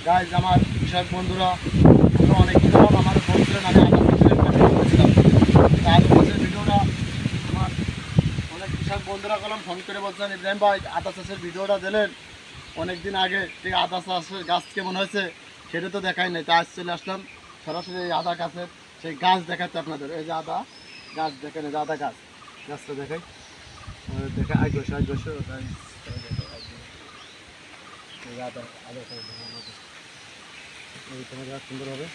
Guys আমার কৃষক বন্ধুরা অনেক কম আমার বলছিলেন আমি আদা চাষের একটা ভিডিও করেছিলাম। আদা চাষের ভিডিওটা আমার অনেক কৃষক বন্ধুরা কলম ফোন করে বলছেন ইব্রাহিম ভাই আদা চাষের ভিডিওটা দিলেন অনেক দিন আগে, ঠিক আদা চাষের গাছ কেমন হয়েছে সেটা তো দেখাই নাই। তা আজ চলে আসলাম সরাসরি এই আদা গাছের সেই গাছ দেখাচ্ছে আপনাদের। এই যে আদা গাছ দেখেন, এই যে আদা গাছটা দেখাই, দেখে আগে আদা আদা সুন্দর হবে।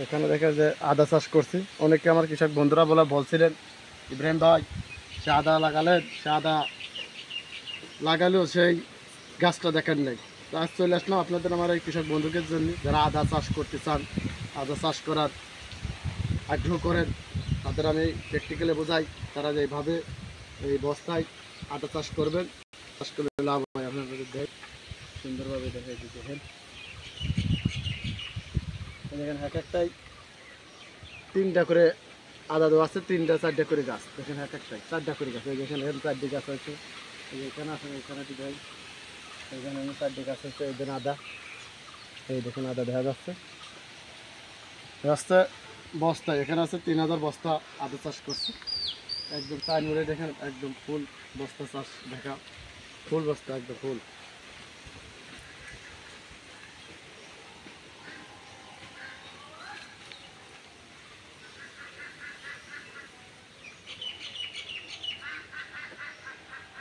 এখানে দেখে যে আদা চাষ করছি, অনেকে আমার কৃষক বন্ধুরা বলছিলেন ইব্রাহিম ভাই সে আদা লাগালেন, সে আদা লাগালেও সেই গাছটা দেখেন নাই। তো আজ চলে আসলাম আপনাদের আমার এই কৃষক বন্ধুদের জন্য যারা আদা চাষ করতে চান, আদা চাষ করার আগ্রহ করেন, তাদের আমি প্র্যাকটিক্যালি বোঝাই তারা যেভাবে এই বস্তায় আদা চাষ করবেন, চাষ করলে লাভ হয়। আপনাদের দেখ সুন্দরভাবে দেখাই দেখেন, দেখেন এক একটাই 3টা করে আদা দেওয়া আছে, 3টা 4টা করে গাছ দেখেন, এক একটাই 4টা করে গাছ। দেখেন এখানে 4টি গাছ আছে, এখানে আছে, এখানে দেখাই, এখানে 4টি গাছ আছে। এই দেখেন আদা, এই দেখেন আদা দেখা যাচ্ছে রাস্তায় বস্তায়, এখানে আছে 3000 বস্তা আদা চাষ করছে একদম চার মুড়ে। দেখেন একদম ফুল বস্তা চাষ, দেখা ফুল বস্তা একদম ফুল।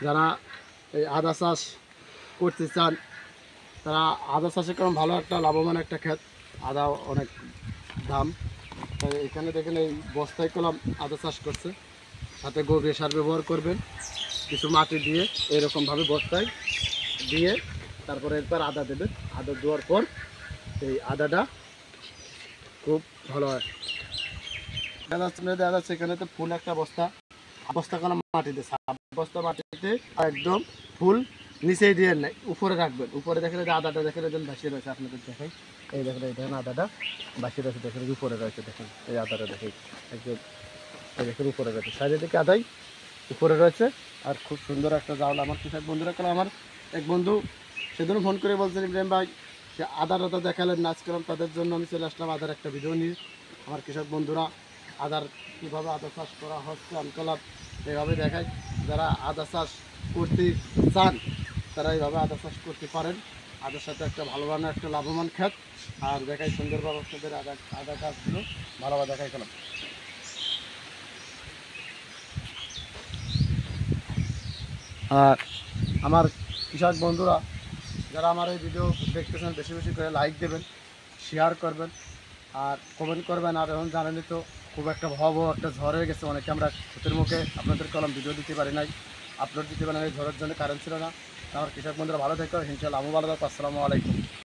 যারা এই আদা চাষ করতে চান তারা আদা চাষে কারণ ভালো একটা লাভবান একটা ক্ষেত, আদা অনেক দাম। তাই এখানে দেখেন এই বস্তায় কলম আদা চাষ করছে, সাথে গোবর সার ব্যবহার করবেন, কিছু মাটি দিয়ে এরকমভাবে বস্তায় দিয়ে তারপরে এরপর আদা দেবেন। আদা দেওয়ার পর এই আদাটা খুব ভালো হয়। দেখা যাচ্ছে এখানে তো ফুল একটা বস্তা কলম মাটিতে, বস্তা মাটিতে একদম ফুল নিচেই দিয়ে নাই, উপরে রাখবেন। উপরে দেখেন যে আদাটা দেখেন একদম ভাসিয়ে রয়েছে, আপনাদের দেখাই, এই দেখেন এই দেখেন আদাটা ভাসিয়ে রয়েছে, দেখেন উপরে রয়েছে, দেখেন এই আদাটা দেখেই একদম এই দেখেন উপরে রয়েছে, সাইডের দিকে আদাই উপরে রয়েছে। আর খুব সুন্দর একটা জাউলা। আমার কৃষক বন্ধুরা কেন আমার এক বন্ধু সেদিন ফোন করে বলছেন ইব্রাহিম ভাই সে আদার দেখালেন, নাচ করলাম, তাদের জন্য আমি চলে আসলাম আদার একটা ভিডিও নিয়ে। আমার কৃষক বন্ধুরা আদার কীভাবে আদা চাষ করা হচ্ছে আমি করলাম এইভাবে দেখাই। যারা আদা চাষ করতে চান তারা এইভাবে আদা চাষ করতে পারেন। আদার সাথে একটা ভালোবান একটা লাভবান ক্ষেত। আর দেখাই সুন্দরভাবে আপনাদের আদা গাছগুলো ভালোভাবে দেখাই খেলাম। আর আমার কৃষক বন্ধুরা যারা আমার এই ভিডিও দেখতেছেন বেশি বেশি করে লাইক দেবেন, শেয়ার করবেন আর কমেন্ট করবেন। আর এখন জানেনই তো খুব একটা ভয়াবহ একটা ঝড় হয়ে গেছে, অনেকে আমরা ক্ষতির মুখে আপনাদের কলম ভিডিও দিতে পারি নাই, আপলোড দিতে পারি নাই, ঝড়ের জন্য কারেন্ট ছিল না। আমার কৃষক বন্ধুরা ভালো থেকো, ইনশাআল্লাহ আমি ভালো থাকবো। আসসালামু আলাইকুম।